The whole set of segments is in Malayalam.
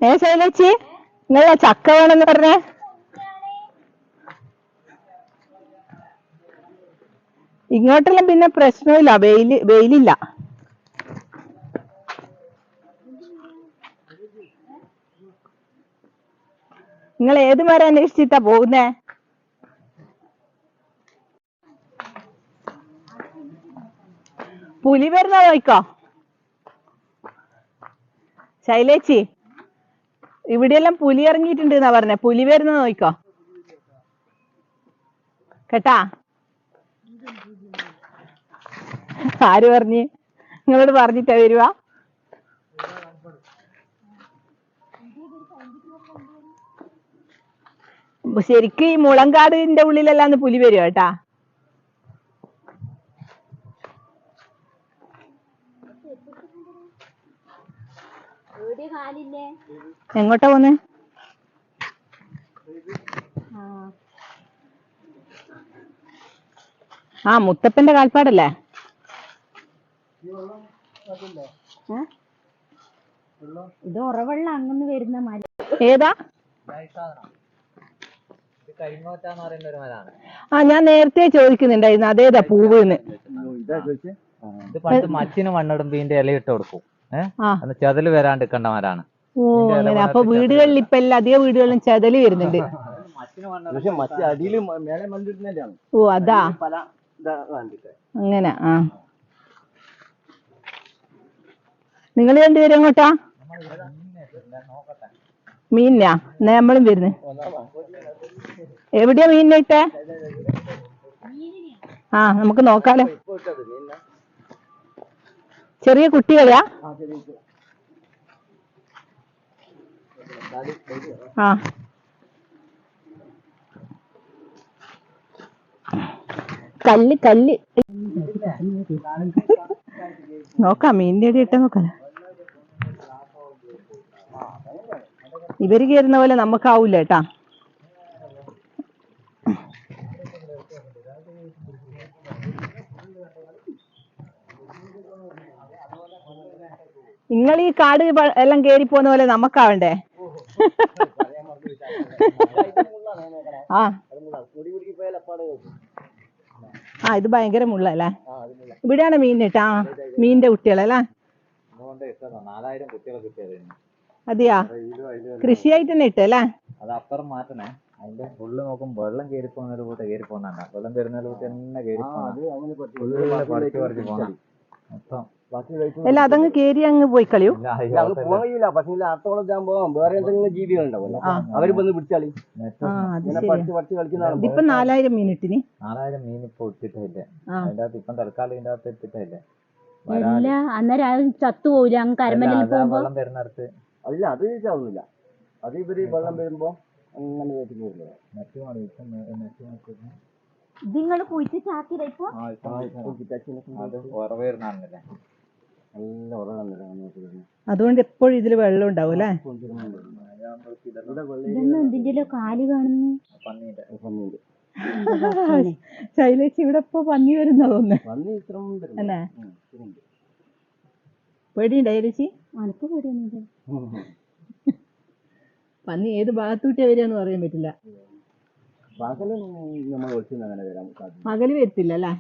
ശൈലേച്ചി നിങ്ങളെ ചക്ക വേണമെന്ന് പറഞ്ഞേ? ഇങ്ങോട്ടെല്ലാം പിന്നെ പ്രശ്നമില്ല, വെയിലില്ല. നിങ്ങൾ ഏത് മരം അന്വേഷിച്ചിട്ടാ പോകുന്നേ? പുലി വരുന്ന നോക്കോ ശൈലേച്ചി? ഇവിടെയെല്ലാം പുലി ഇറങ്ങിയിട്ടുണ്ട് എന്നാ പറഞ്ഞേ. പുലി വരുന്ന നോക്കോ കേട്ടാ. ആര് പറഞ്ഞ്? നിങ്ങളോട് പറഞ്ഞിട്ടാ വരുവാ? ശരിക്കും ഈ മുളങ്കാടിന്റെ ഉള്ളിലെല്ലാം പുലി വരുവാ കേട്ടാ. എങ്ങോട്ടാ പോന്നെ? ആ മുത്തപ്പന്റെ കാൽപ്പാടല്ലേ? ഇത് ഉറവെള്ളം അങ്ങനെ വരുന്ന മരം. ഏതാ? ആ ഞാൻ നേരത്തെ ചോദിക്കുന്നുണ്ടായിരുന്നു അതേതാ പൂവ്ന്ന്. ഇത് പണ്ട് മച്ചിന് മണ്ണിടുമ്പോ ഇതിന്റെ ഇല ഇട്ട് കൊടുക്കും. ചെതല് വരാണ്ടിരിക്കേണ്ട മരാണ്. ഓ അങ്ങനെ. അപ്പൊ വീടുകളിൽ ഇപ്പൊ എല്ലാ അധിക വീടുകളിലും ചെതല് വരുന്നുണ്ട്. ഓ അതാ അങ്ങനെ. ആ നിങ്ങൾ രണ്ടുപേരും എങ്ങോട്ടാ? മീനാ? എന്നാ നമ്മളും വരുന്നു. എവിടെയാ മീനിനെ ഇട്ടേ? ആ നമുക്ക് നോക്കാലോ. ചെറിയ കുട്ടികളെയാ? ആ കല്ല് നോക്കാം. മീനിന്റെ ഇട ഇട്ട നോക്കാം. ഇവര് കയറുന്ന പോലെ നമുക്കാവൂല കേട്ടാ. നിങ്ങൾ ഈ കാട് എല്ലാം കേറി പോകുന്ന പോലെ നമുക്കാവണ്ടേ? ആ ആ ഇത് ഭയങ്കര മുള്ളല്ലേ? ഇവിടെയാണ് മീൻ ഇട്ടാ. മീനിന്റെ കുട്ടികളല്ലേ? അതെയാ? കൃഷിയായിട്ട് തന്നെ ഇട്ടല്ലേ? അത് അപ്പുറം മാറ്റണേ. അതിന്റെ ഉള്ളു നോക്കുമ്പോ വെള്ളം കയറി പോകുന്ന കൂട്ട് കയറി പോകുന്ന വെള്ളം കയറുന്ന കൂട്ട് തന്നെ കയറി പോകണം. അല്ല അതങ്ങ് കേറി അങ്ങ് പോയി കളിയൂ. വേറെ എന്തെങ്കിലും ജീവികളുണ്ടാവല്ലോ, അവര് വന്ന് പിടിച്ചാളി. ഇപ്പൊ 4000 മീൻ ഇട്ടിനി. 4000 മീൻ ഇപ്പൊ ഇട്ടിട്ടില്ല. അതിന്റെ അകത്ത് ഇപ്പം തൽക്കാലം ഇതിന്റെ അകത്ത് ഇട്ടിട്ടില്ല. അന്നേരം ചത്തുപോയില്ല അങ്ങ് കരമലിൽ പോകുമ്പോ. വെള്ളം വരുന്നിടത്ത് അല്ല അത് ചാവുന്നില്ല. അത് ഇവര് വെള്ളം വരുമ്പോ അങ്ങനെ പോകില്ല. നിങ്ങൾ കുഴിച്ച് ചാക്കില ഇപ്പൊ ഉറവേറുന്നല്ലേ? നല്ല ഉറവാണ്. അതുകൊണ്ട് എപ്പോഴും ഇതില് വെള്ളം ഉണ്ടാവും അല്ലേ? എന്തിന്റെ കാല് കാണുന്നു? ശൈലേച്ചി ഇവിടെ ഇപ്പൊ പന്നി വരുന്ന തോന്നുന്നു. അല്ലേ? പേടിയുണ്ടോ ശൈലേച്ചി? അനക്ക് പേടിയൊന്നുമില്ല. പന്നി ഏത് ഭാഗത്തൂട്ടിയാ വരികയെന്ന് പറയാൻ പറ്റില്ല. പകല് വരത്തില്ല അല്ലേ?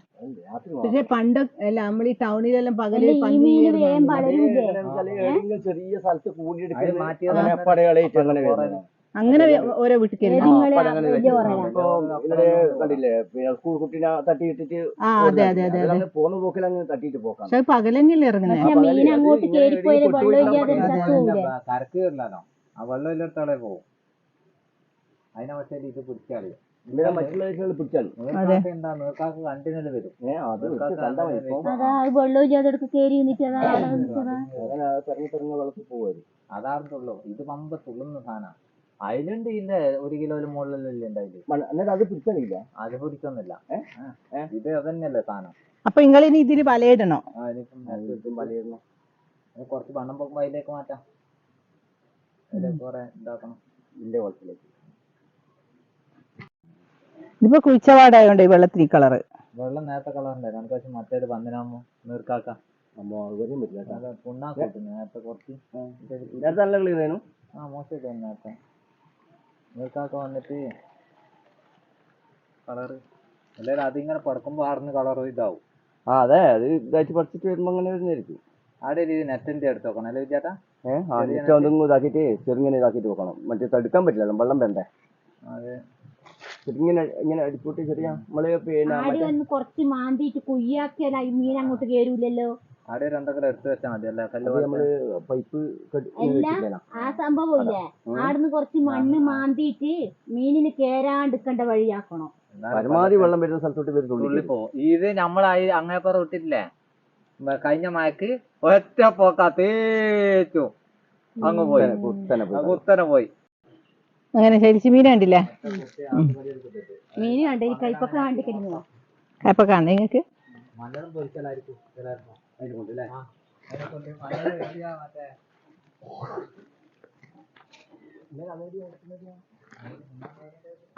പക്ഷെ പണ്ട് അല്ല നമ്മൾ ഈ ടൗണിലെല്ലാം പകല് പന്നി അങ്ങനെ ഓരോ വീട്ടിൽ കയറി. സ്കൂൾ കുട്ടീനെ തട്ടിയിട്ടിട്ട് പോകുന്ന പോക്കിൽ അങ്ങ് തട്ടിയിട്ട് പോക്കാം. പക്ഷെ പകലെങ്കിലും ഇറങ്ങുന്നത്. കരക്ക് കയറില്ലാലോ, ആ വെള്ളം ഇല്ലാത്തോടെ പോകും. അതിനെ പക്ഷേ ഇത് പിടിച്ചാളി മറ്റുള്ള പിടിച്ചാളി നീർക്കാക്ക് കണ്ടിന്യൂ വരും. വെള്ളത്തിൽ പോകും. അതാർന്നുള്ളൂ. ഇത് പമ്പ തുള്ളുന്ന സാധനം. അതിലുണ്ട് ഇതിന്റെ 1 കിലോയില് മുകളിലല്ലേ ഉണ്ടായില്ല. അത് പിടിച്ചില്ല, അത് പിടിക്കൊന്നുമില്ല. ഇത് അതന്നെയല്ലേ സാധനം. അപ്പൊ നിങ്ങൾ ഇനി ഇതില് വലയിടണോ? വലയിടണം. കുറച്ച് വണ്ണം പോകുമ്പോ അതിലേക്ക് മാറ്റാം. അതിലേക്ക് കുറെ ഇതാക്കണം. ഇതിന്റെ കുളത്തിലേക്ക് ഇപ്പൊ കുഴിച്ചപാടായോണ്ട് ഈ വെള്ളത്തിന് ഈ കളറ്. വെള്ളം നേരത്തെ കളറുണ്ടായിരുന്നു. നമുക്ക് മറ്റേത് പന്നിനാകുമ്പോ നീർക്കാക്കാം. പുണ്ണാക്കൂട്ടും നേരത്തെ കുറച്ച്. നേരത്തെ നല്ല കളി ആ മോശമായിട്ട് തന്നെ നിങ്ങൾക്കൊക്കെ വന്നിട്ട് കളറ് എല്ലാവരും അതിങ്ങനെ പടക്കുമ്പോൾ ആടുന്ന് കളർ ഇതാവും. അതെ അത് ഇതായിട്ട് പഠിച്ചിട്ട് വരുമ്പോ അങ്ങനെ വരുന്നതായിരിക്കും. ആടെ ഒരു നെറ്റിന്റെ അടുത്ത് നോക്കണം അല്ലേ ചേട്ടാ? ഒന്നും ഇതാക്കിയിട്ട് ചെറുങ്ങനെ ഇതാക്കിയിട്ട് വെക്കണം. മറ്റേ തടുക്കാൻ പറ്റില്ല, വെള്ളം വേണ്ടേ. അതെ ചെറുങ്ങനെ ഇങ്ങനെ അടിക്കൂട്ടി ചെറിയ നമ്മള് പിന്നെ കുറച്ച് മാന്തിട്ട് കുയ്യാക്കിയാൽ മീൻ അങ്ങോട്ട് കേറൂലല്ലോ. ആടെ രണ്ടെങ്കിലും എടുത്ത് വെച്ചാൽ മതി അല്ലേ? നമ്മള് പൈപ്പ് ആ സംഭവം ഇല്ലേ, ആടുന്ന് കുറച്ച് മണ്ണ് മാന്തിയിട്ട് മീനിന് കേറാണ്ടിരിക്കേണ്ട വഴിയാക്കണം. പരമാവധി വെള്ളം വരുന്ന സ്ഥലത്തോട്ട് വരുന്നുള്ളൂ. ഇത് നമ്മളായി അങ്ങേപ്പുറം വിട്ടിട്ടില്ലേ കഴിഞ്ഞ മഴക്ക് ഒറ്റ പോക്കാ തേച്ചു അങ്ങ് പോയി, കുത്തനെ പോയി. അങ്ങനെ ശരിച്ച് മീൻ കണ്ടില്ലേ? മീന് കണ്ട ഈ കൈപ്പൊക്കെ കാണിക്കുന്നു. കയ്പൊക്കെ കാണുന്നേ നിങ്ങക്ക്? മലയാളം പൊരിക്കലായിരിക്കും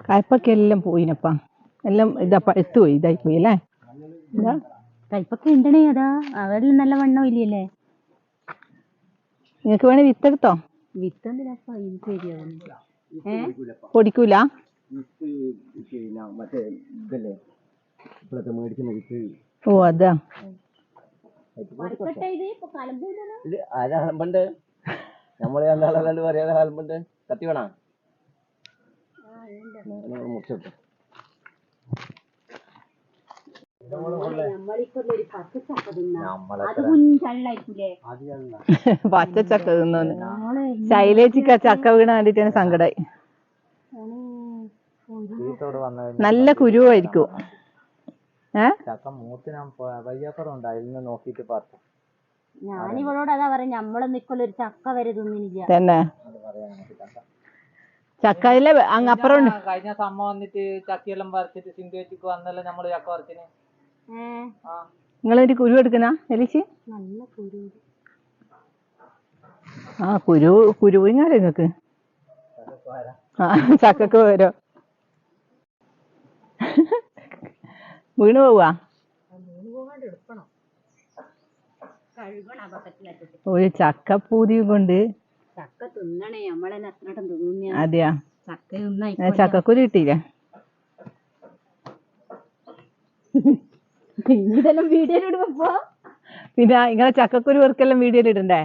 കയ്പൊക്കെ എല്ലാം പോയിനപ്പാ, എല്ലാം ഇതാ പഴുത്തുപോയി, ഇതായി പോയി അല്ലേ? എന്താ കൈപ്പൊക്കെ ഉണ്ടണേ, അതാ അവരിൽ നല്ല വണ്ണം ഇല്ലല്ലേ. നിങ്ങക്ക് വേണേ വിത്തെടുത്തോ? വിത്തെന്തിനാ ശരിയാവും. പൊടിക്കൂല? മറ്റേ ഇതല്ലേ ഇപ്പോഴത്തെ മേടിക്കുന്ന വിത്ത്. ഓ അതാ ആലമ്പണ്ട് നമ്മളെ കണ്ടാളല്ലാണ്ട് പറയാതെ ആലമ്പണ്ട് കത്തി വേണ മുറിച്ചിട്ടു. പച്ചച്ചക്ക തിന്നോന്ന് ശൈലേച്ചിക്ക ചക്ക വീണ കണ്ടിട്ട് സങ്കടായി. നല്ല കുരുവായിരിക്കും. ചക്ക മൂത്തിന് വയ്യാപ്പുറം ഉണ്ട്, അതിൽ നിന്ന് നോക്കിട്ട് പറഞ്ഞു. ഞാനിവളോട് അതാ പറയാ, നമ്മളൊന്നും ഇക്കൊല്ലം ഒരു ചക്ക വരെ തിന്നില്ല തന്നെ. ചക്കയിലെ അങ്ങപ്പുറം കഴിഞ്ഞ സമ്മ വന്നിട്ട് ചക്കയെല്ലാം പറിച്ചിട്ട് സിന്ധുവച്ചിക്ക് വന്നല്ലോ നമ്മള് ചക്ക പറിച്ചിന്. നിങ്ങളൊരു കുരു എടുക്കുന്ന എലിച്ച്? നല്ല കുരു. ആ കുരുവിങ്ങാലോ നിങ്ങക്ക്. ചക്കക്ക് പോരോ വീണ് പോവാ. ഒരു ചക്കപ്പൂതി കൊണ്ട് ചക്ക തിന്നണേ, നമ്മളെന്നെ അത്ര തിന്ന. അതെയാ? ചക്ക തിന്ന ചക്കക്കുരു കിട്ടിയില്ലേ? ഇതെല്ലാം വീഡിയോയിലിടുമ്പോ പിന്നെ ഇങ്ങനെ ചക്കക്കുരു വെറുക്കെല്ലാം വീഡിയോയിൽ ഇടണ്ടേ?